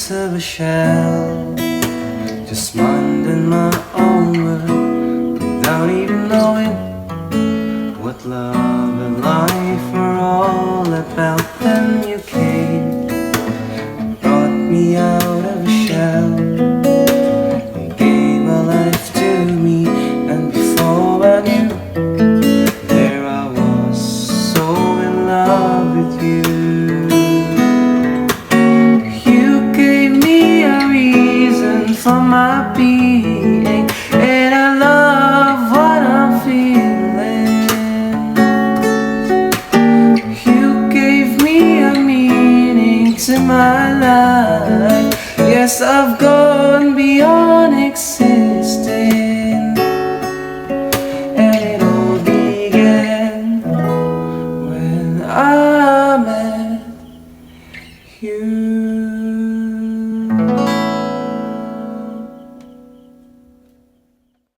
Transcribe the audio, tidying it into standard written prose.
piece of a shell, just minding my own world without even knowing what love and life are all about. Then you came and brought me out of a shell. You gave a life to me, and before I knew, there I was, so in love with you. You gave me a reason for my being, and I love what I'm feeling. You gave me a meaning to my life. Yes, I've gone beyond existing, and it all began when I met you.